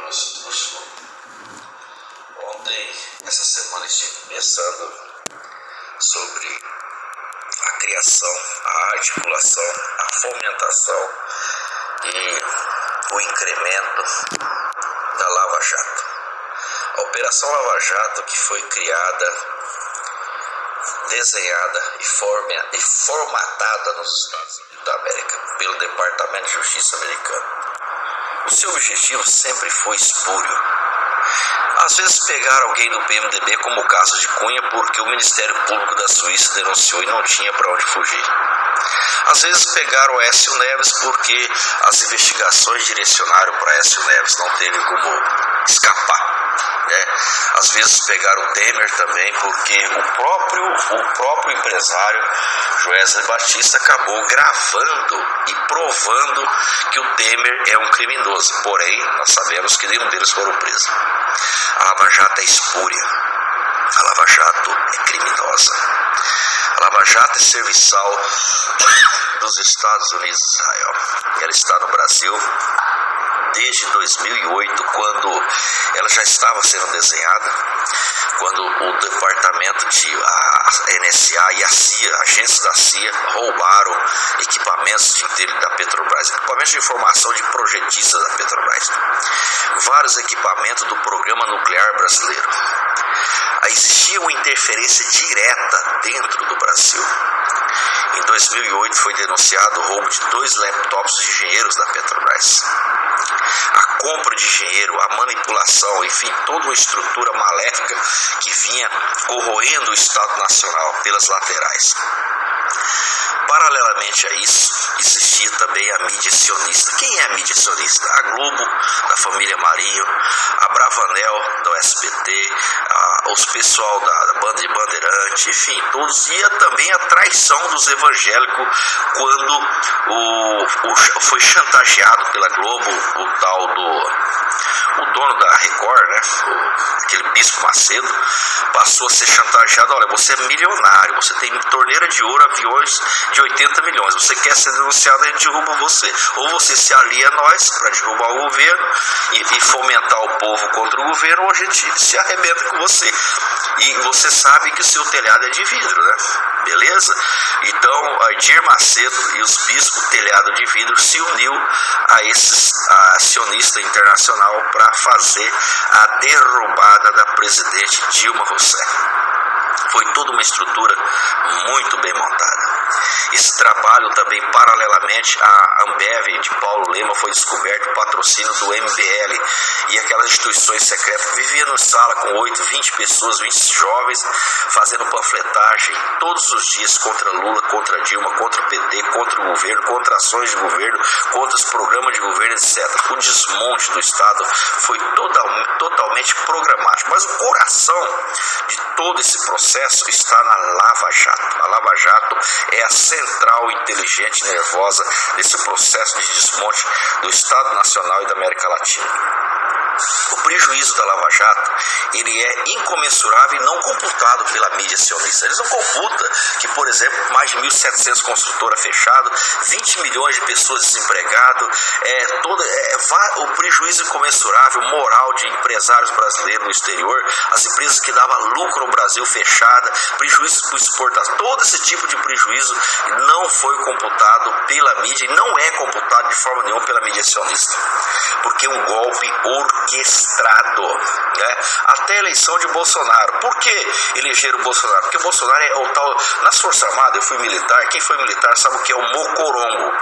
Grosso. Ontem, essa semana, estive pensando sobre a criação, a articulação, a fomentação e o incremento da Lava Jato. A Operação Lava Jato, que foi criada, desenhada e formatada nos Estados Unidos da América pelo Departamento de Justiça americano. O seu objetivo sempre foi espúrio. Às vezes pegaram alguém do PMDB, como o caso de Cunha, porque o Ministério Público da Suíça denunciou e não tinha para onde fugir. Às vezes pegaram o Aécio Neves porque as investigações direcionaram para Aécio Neves, não teve como escapar. Às vezes pegaram o Temer também porque o próprio empresário Joesley Batista acabou gravando e provando que o Temer é um criminoso. Porém, nós sabemos que nenhum deles foram presos. A Lava Jato é espúria. A Lava Jato é criminosa. A Lava Jato é serviçal dos Estados Unidos de Israel. Ela está no Brasil desde 2008, quando ela já estava sendo desenhada, quando o departamento a NSA e a CIA, agentes da CIA, roubaram equipamentos da Petrobras, equipamentos de informação de projetistas da Petrobras, vários equipamentos do programa nuclear brasileiro. Existia uma interferência direta dentro do Brasil. Em 2008 foi denunciado o roubo de 2 laptops de engenheiros da Petrobras. A compra de engenheiro, a manipulação, enfim, toda uma estrutura maléfica que vinha corroendo o Estado Nacional pelas laterais. Paralelamente a isso, existia também a mídia sionista. Quem é a mídia sionista? A Globo, da família Marinho, a Bravanel, do SBT, os pessoal da banda de Bandeirante, enfim, todos. E também a traição dos evangélicos quando foi chantageado pela Globo o tal o dono da Record, né? Aquele Bispo Macedo, passou a ser chantageado. Olha, você é milionário, você tem torneira de ouro, aviões de 80 milhões, você quer ser denunciado, a gente derruba você. Ou você se alia a nós para derrubar o governo e fomentar o povo contra o governo, ou a gente se arrebenta com você. E você sabe que o seu telhado é de vidro, né? Beleza? Então, a Edir Macedo e os bispos telhado de vidro se uniu a sionista internacional para fazer a derrubada da presidente Dilma Rousseff. Foi toda uma estrutura muito bem montada. Esse trabalho também, paralelamente, a Ambev de Paulo Lema foi descoberto o patrocínio do MBL e aquelas instituições secretas que viviam na sala com 8, 20 pessoas, 20 jovens, fazendo panfletagem todos os dias contra Lula, contra Dilma, contra o PT, contra o governo, contra ações de governo, contra os programas de governo, etc. O desmonte do Estado foi totalmente programático. Mas o coração de todo esse processo está na Lava Jato. A Lava Jato é a central inteligente e nervosa desse processo de desmonte do Estado Nacional e da América Latina. O prejuízo da Lava Jato, ele é incomensurável e não computado pela mídia sionista. Eles não computam que, por exemplo, mais de 1.700 construtoras fechadas, 20 milhões de pessoas desempregadas, o prejuízo incomensurável moral de empresários brasileiros no exterior, as empresas que davam lucro no Brasil fechada, prejuízo para o exportação, todo esse tipo de prejuízo não foi computado pela mídia e não é computado de forma nenhuma pela mídia sionista, porque é um golpe orquestrado, né? Até a eleição de Bolsonaro. Por que elegeram o Bolsonaro? Porque o Bolsonaro é o tal... Nas Forças Armadas, eu fui militar, quem foi militar sabe o que é o mocorongo.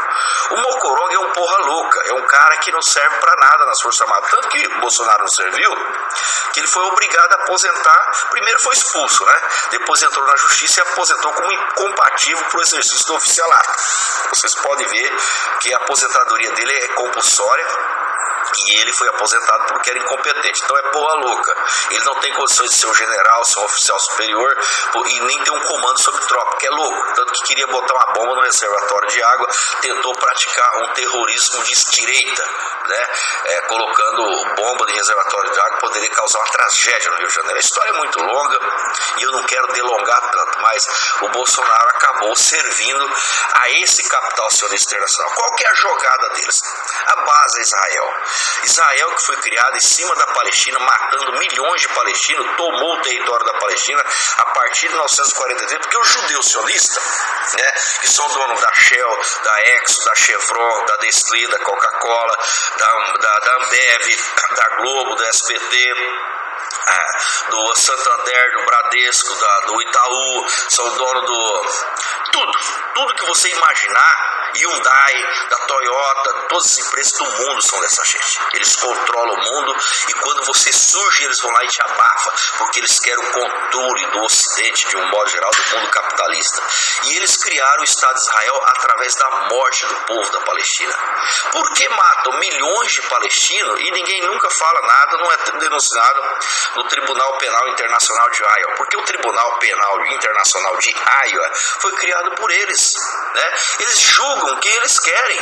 O mocorongo é um porra louca, é um cara que não serve para nada nas Forças Armadas. Tanto que o Bolsonaro não serviu, que ele foi obrigado a aposentar. Primeiro foi expulso, né? Depois entrou na justiça e aposentou como incompatível para o exercício do oficialato. Vocês podem ver que a aposentadoria dele é compulsória. E ele foi aposentado porque era incompetente. Então é porra louca. Ele não tem condições de ser um general, ser um oficial superior e nem ter um comando sobre tropa, que é louco. Tanto que queria botar uma bomba no reservatório de água, tentou praticar um terrorismo de direita, né? Colocando bomba de reservatório de água, poderia causar uma tragédia no Rio de Janeiro. A história é muito longa e eu não quero delongar tanto, mas o Bolsonaro acabou servindo a esse capital sionista internacional. Qual que é a jogada deles? A base paz a Israel. Israel, que foi criado em cima da Palestina, matando milhões de palestinos, tomou o território da Palestina a partir de 1943, porque os judeus sionistas, né, que são donos da Shell, da Exxon, da Chevron, da Nestlé, da Coca-Cola, da Ambev, da Globo, da SBT, do Santander, do Bradesco, do Itaú, são donos do tudo que você imaginar, Hyundai, da Toyota, todas as empresas do mundo são dessa gente. Eles controlam o mundo e quando você surge, eles vão lá e te abafam, porque eles querem o controle do Ocidente, de um modo geral, do mundo capitalista. E eles criaram o Estado de Israel através da morte do povo da Palestina. Por que matam milhões de palestinos e ninguém nunca fala nada, não é denunciado no Tribunal Penal Internacional de Haia? Porque o Tribunal Penal Internacional de Haia foi criado por eles, né? Eles julgam quem eles querem,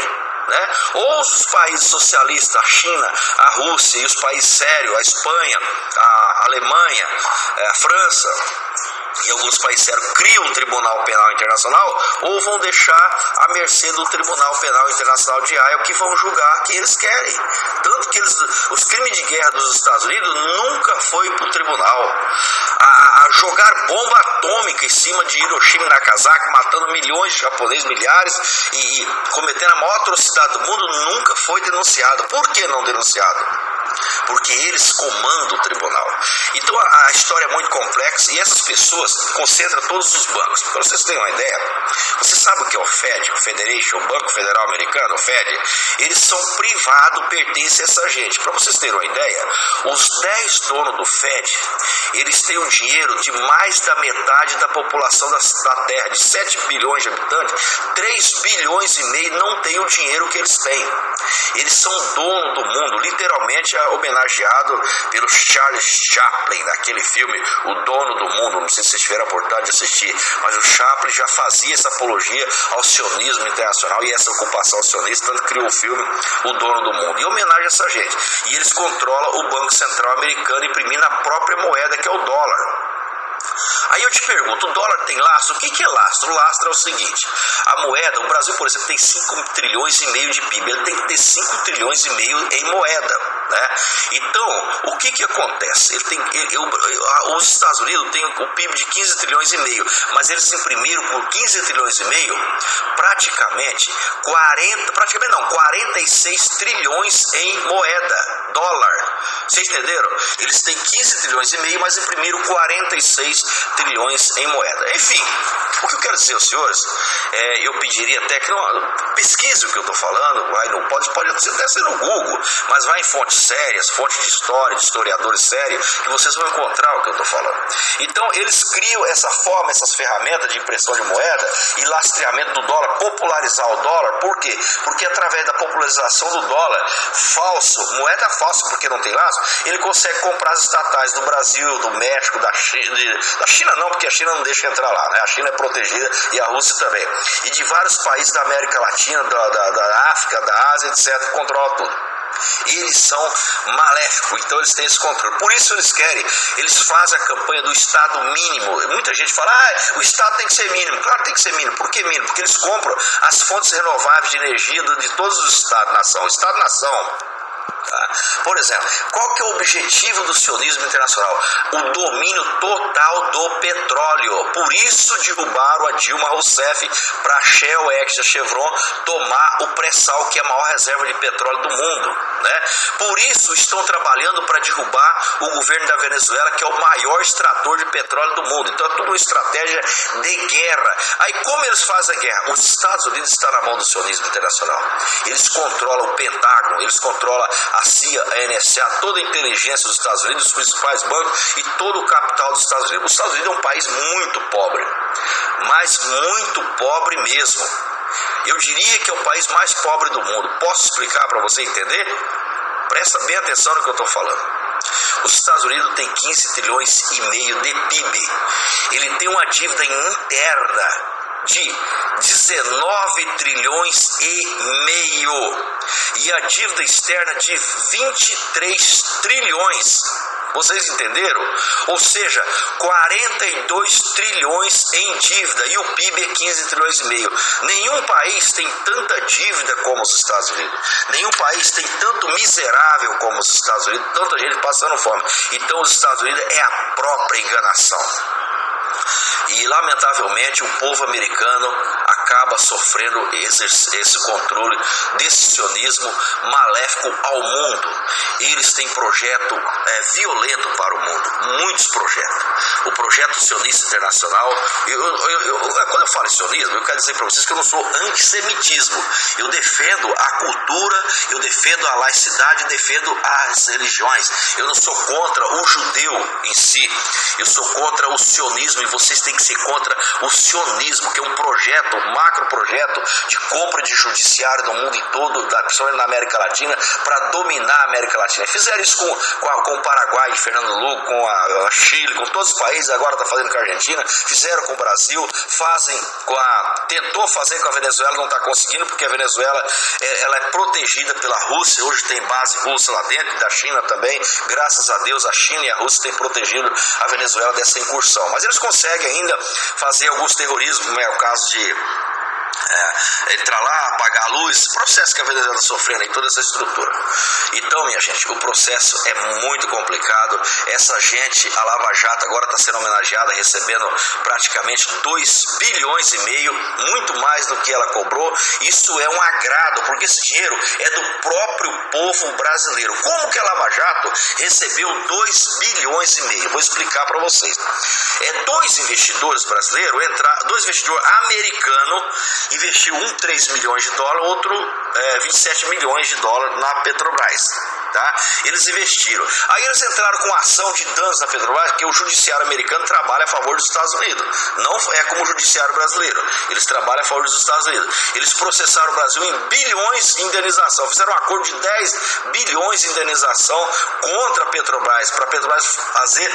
né? Ou os países socialistas, a China, a Rússia e os países sérios, a Espanha, a Alemanha, a França e alguns países sérios criam um Tribunal Penal Internacional, ou vão deixar à mercê do Tribunal Penal Internacional de Haia, que vão julgar quem eles querem. Tanto que os crimes de guerra dos Estados Unidos nunca foi para o tribunal. A jogar bomba atômica em cima de Hiroshima e Nagasaki, matando milhões de japoneses, milhares, e cometendo a maior atrocidade do mundo, nunca foi denunciado. Por que não denunciado? Porque eles comandam o tribunal. Então a história é muito complexa e essas pessoas concentram todos os bancos. Para vocês terem uma ideia, você sabe o que é o FED, o Federation, o Banco Federal Americano, o FED? Eles são privados, pertencem a essa gente. Para vocês terem uma ideia, os 10 donos do FED, eles têm o dinheiro de mais da metade da população da Terra, de 7 bilhões de habitantes, 3 bilhões e meio não tem o dinheiro que eles têm. Eles são donos do mundo, literalmente homenageado pelo Charles Chaplin, naquele filme O Dono do Mundo. Não sei se vocês tiveram a oportunidade de assistir, mas o Chaplin já fazia essa apologia ao sionismo internacional e essa ocupação sionista, tanto criou o filme O Dono do Mundo, em homenagem a essa gente. E eles controlam o Banco Central americano, imprimindo a própria moeda, que é o dólar. Aí eu te pergunto, o dólar tem lastro? O que é lastro? O lastro é o seguinte: a moeda, o Brasil, por exemplo, tem 5 trilhões e meio de PIB, ele tem que ter 5 trilhões e meio em moeda, né? Então, o que acontece? Os Estados Unidos têm o PIB de 15 trilhões e meio, mas eles imprimiram por 15 trilhões e meio praticamente 46 trilhões em moeda, dólar. Vocês entenderam? Eles têm 15 trilhões e meio, mas imprimiram 46 trilhões em moeda. Enfim, o que eu quero dizer aos senhores, eu pediria até que não pesquise o que eu estou falando, pode até ser no Google, mas vai em fontes sérias, fontes de história, de historiadores sérios, que vocês vão encontrar o que eu estou falando. Então, eles criam essa forma, essas ferramentas de impressão de moeda e lastreamento do dólar, popularizar o dólar. Por quê? Porque através da popularização do dólar falso, moeda falsa, porque não tem laço, ele consegue comprar as estatais do Brasil, do México, da China não, porque a China não deixa entrar lá, né? A China é protegida e a Rússia também. E de vários países da América Latina, da África, da Ásia, etc., controla tudo. E eles são maléficos, então eles têm esse controle. Por isso eles fazem a campanha do Estado mínimo. Muita gente fala, o Estado tem que ser mínimo. Claro que tem que ser mínimo. Por que mínimo? Porque eles compram as fontes renováveis de energia de todos os Estados-nação. Estado-nação. Por exemplo, qual que é o objetivo do sionismo internacional? O domínio total do petróleo. Por isso derrubaram a Dilma Rousseff para a Shell, a Chevron tomar o pré-sal, que é a maior reserva de petróleo do mundo, né? Por isso estão trabalhando para derrubar o governo da Venezuela, que é o maior extrator de petróleo do mundo. Então é tudo uma estratégia de guerra. Aí como eles fazem a guerra? Os Estados Unidos estão na mão do sionismo internacional. Eles controlam o Pentágono, eles controlam a CIA, a NSA, toda a inteligência dos Estados Unidos, os principais bancos e todo o capital dos Estados Unidos. Os Estados Unidos é um país muito pobre, mas muito pobre mesmo. Eu diria que é o país mais pobre do mundo. Posso explicar para você entender? Presta bem atenção no que eu estou falando. Os Estados Unidos têm 15 trilhões e meio de PIB. Ele tem uma dívida interna de 19 trilhões e meio e a dívida externa de 23 trilhões. Vocês entenderam? Ou seja, 42 trilhões em dívida e o PIB é 15 trilhões e meio. Nenhum país tem tanta dívida como os Estados Unidos. Nenhum país tem tanto miserável como os Estados Unidos, tanta gente passando fome. Então os Estados Unidos é a própria enganação. E lamentavelmente o povo americano acaba sofrendo esse controle desse sionismo maléfico ao mundo. Eles têm projeto violento para o mundo, muitos projetos. O projeto sionista internacional, quando eu falo em sionismo, eu quero dizer para vocês que eu não sou antissemitismo. Eu defendo a cultura, eu defendo a laicidade, eu defendo as religiões. Eu não sou contra o judeu em si, eu sou contra o sionismo, e vocês têm que ser contra o sionismo, que é um projeto, um macro projeto de compra de judiciário no mundo em todo, principalmente na América Latina, para dominar a América Latina. Fizeram isso com o Paraguai de Fernando Lugo, com a Chile, com todos os países, agora está fazendo com a Argentina, fizeram com o Brasil, tentou fazer com a Venezuela, não está conseguindo, porque a Venezuela ela é protegida pela Rússia, hoje tem base russa lá dentro, da China também, graças a Deus a China e a Rússia têm protegido a Venezuela dessa incursão, mas eles conseguem ainda fazer alguns terrorismos, como é o caso de entrar lá, apagar a luz, processo que a Venezuela está sofrendo em toda essa estrutura. Então, minha gente, o processo é muito complicado. Essa gente, a Lava Jato agora está sendo homenageada, recebendo praticamente 2,5 bilhões, muito mais do que ela cobrou. Isso é um agrado, porque esse dinheiro é do próprio povo brasileiro. Como que a Lava Jato recebeu 2,5 bilhões? Vou explicar para vocês. Dois investidores brasileiros, dois investidores americanos, investiu um 3 milhões de dólares, outro 27 milhões de dólares na Petrobras. Tá? Eles investiram. Aí eles entraram com ação de danos na Petrobras, porque o judiciário americano trabalha a favor dos Estados Unidos. Não é como o judiciário brasileiro. Eles trabalham a favor dos Estados Unidos. Eles processaram o Brasil em bilhões de indenização. Fizeram um acordo de 10 bilhões de indenização contra a Petrobras, para a Petrobras fazer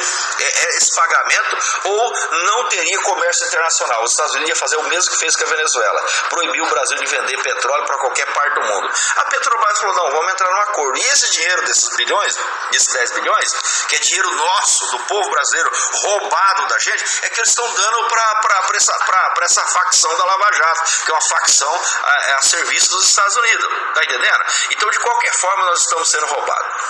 esse pagamento, ou não teria comércio internacional. Os Estados Unidos iam fazer o mesmo que fez com a Venezuela. Proibiu o Brasil de vender petróleo para qualquer parte do mundo. A Petrobras falou, não, vamos entrar num acordo. E esse dinheiro desses bilhões, desses 10 bilhões, que é dinheiro nosso, do povo brasileiro, roubado da gente, é que eles estão dando para essa facção da Lava Jato, que é uma facção a serviço dos Estados Unidos, tá entendendo? Então, de qualquer forma, nós estamos sendo roubados.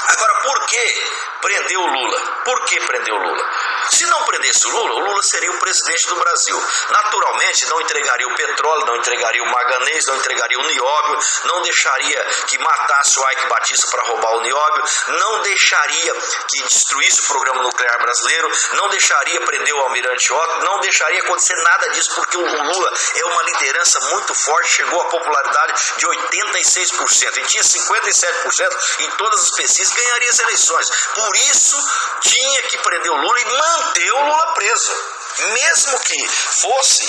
Agora, por que prendeu o Lula? Por que prendeu o Lula? Se não prendesse o Lula seria o presidente do Brasil. Naturalmente, não entregaria o petróleo, não entregaria o manganês, não entregaria o nióbio, não deixaria que matasse o Ike Batista para roubar o nióbio, não deixaria que destruísse o programa nuclear brasileiro, não deixaria prender o Almirante Otto, não deixaria acontecer nada disso, porque o Lula é uma liderança muito forte, chegou a popularidade de 86%, e tinha 57% em todas as pesquisas, ganharia as eleições. Por isso, tinha que prender o Lula e manter o Lula preso. Mesmo que fosse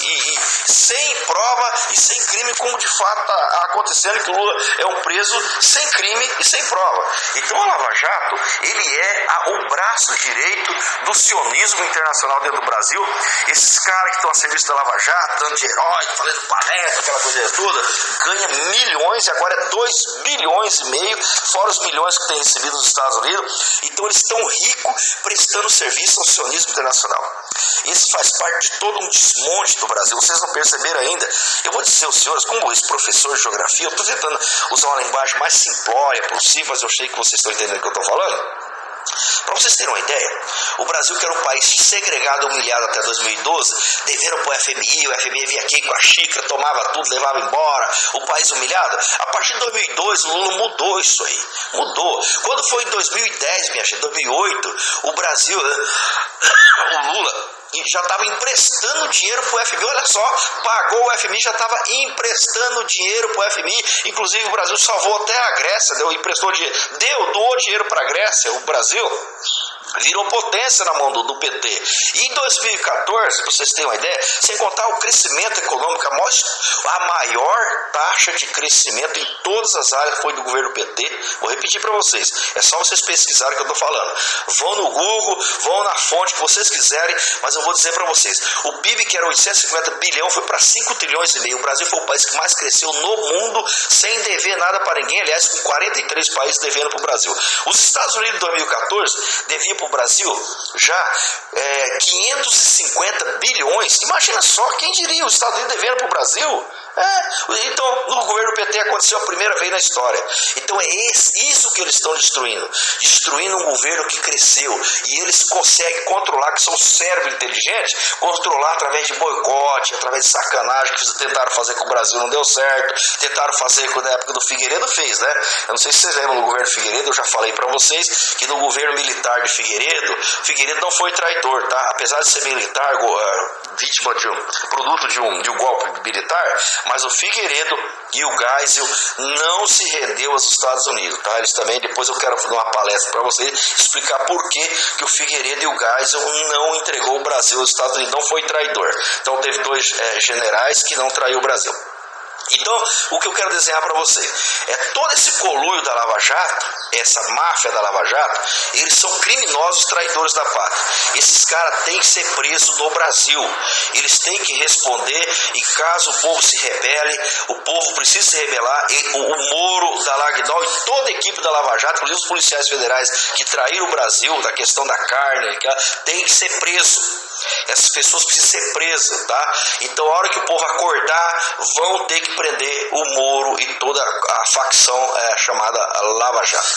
sem prova e sem crime, como de fato está acontecendo, que o Lula é um preso sem crime e sem prova. Então a Lava Jato, ele é o braço direito do sionismo internacional dentro do Brasil. Esses caras que estão a serviço da Lava Jato, dando de herói, fazendo palestra, aquela coisa toda, ganha milhões, e agora é 2,5 bilhões, fora os milhões que tem recebido nos Estados Unidos. Então eles estão ricos prestando serviço ao sionismo internacional. Isso faz parte de todo um desmonte do Brasil. Vocês não perceberam ainda? Eu vou dizer aos senhores, como ex-professor de geografia, eu estou tentando usar uma linguagem mais simplória possível, mas eu sei que vocês estão entendendo o que eu estou falando. Para vocês terem uma ideia, o Brasil, que era um país segregado, humilhado até 2012, deveram para o FMI vinha aqui com a xícara, tomava tudo, levava embora, o país humilhado. A partir de 2002, o Lula mudou isso aí, mudou. Quando foi em 2010, minha gente, 2008, o Brasil, o Lula já estava emprestando dinheiro para o FMI, olha só, pagou o FMI, já estava emprestando dinheiro para o FMI, inclusive o Brasil salvou até a Grécia, doou dinheiro para a Grécia, o Brasil. virou potência na mão do PT. E em 2014, para vocês terem uma ideia, sem contar o crescimento econômico, a maior taxa de crescimento em todas as áreas foi do governo PT. Vou repetir para vocês, é só vocês pesquisarem o que eu estou falando. Vão no Google, vão na fonte que vocês quiserem, mas eu vou dizer para vocês, o PIB que era 850 bilhões foi para 5 trilhões e meio. O Brasil foi o país que mais cresceu no mundo, sem dever nada para ninguém, aliás, com 43 países devendo para o Brasil. Os Estados Unidos em 2014 deviam para o Brasil já 550 bilhões. Imagina só, quem diria os Estados Unidos devendo para o Brasil? Então, no governo PT aconteceu a primeira vez na história. Então é isso que eles estão destruindo um governo que cresceu, e eles conseguem controlar, que são cérebros inteligentes, controlar através de boicote, através de sacanagem, que tentaram fazer com o Brasil, não deu certo, tentaram fazer na época do Figueiredo, fez, né? Eu não sei se vocês lembram do governo Figueiredo, eu já falei para vocês que no governo militar de Figueiredo não foi traidor, tá? Apesar de ser militar, vítima produto de um golpe militar, mas o Figueiredo e o Geisel não se rendeu aos Estados Unidos, tá? Eles também, depois eu quero dar uma palestra para vocês, explicar por que o Figueiredo e o Geisel não entregou o Brasil aos Estados Unidos, não foi traidor. Então teve dois generais que não traiu o Brasil. Então, o que eu quero desenhar para você é todo esse conluio da Lava Jato, essa máfia da Lava Jato, eles são criminosos traidores da pátria. Esses caras têm que ser presos no Brasil. Eles têm que responder, e caso o povo se rebele, o povo precisa se rebelar, o Moro, da Lagnol e toda a equipe da Lava Jato, inclusive os policiais federais que traíram o Brasil, da questão da carne, tem que ser preso. Essas pessoas precisam ser presas, tá? Então, a hora que o povo acordar, vão ter que prender o Moro e toda a facção chamada Lava Jato.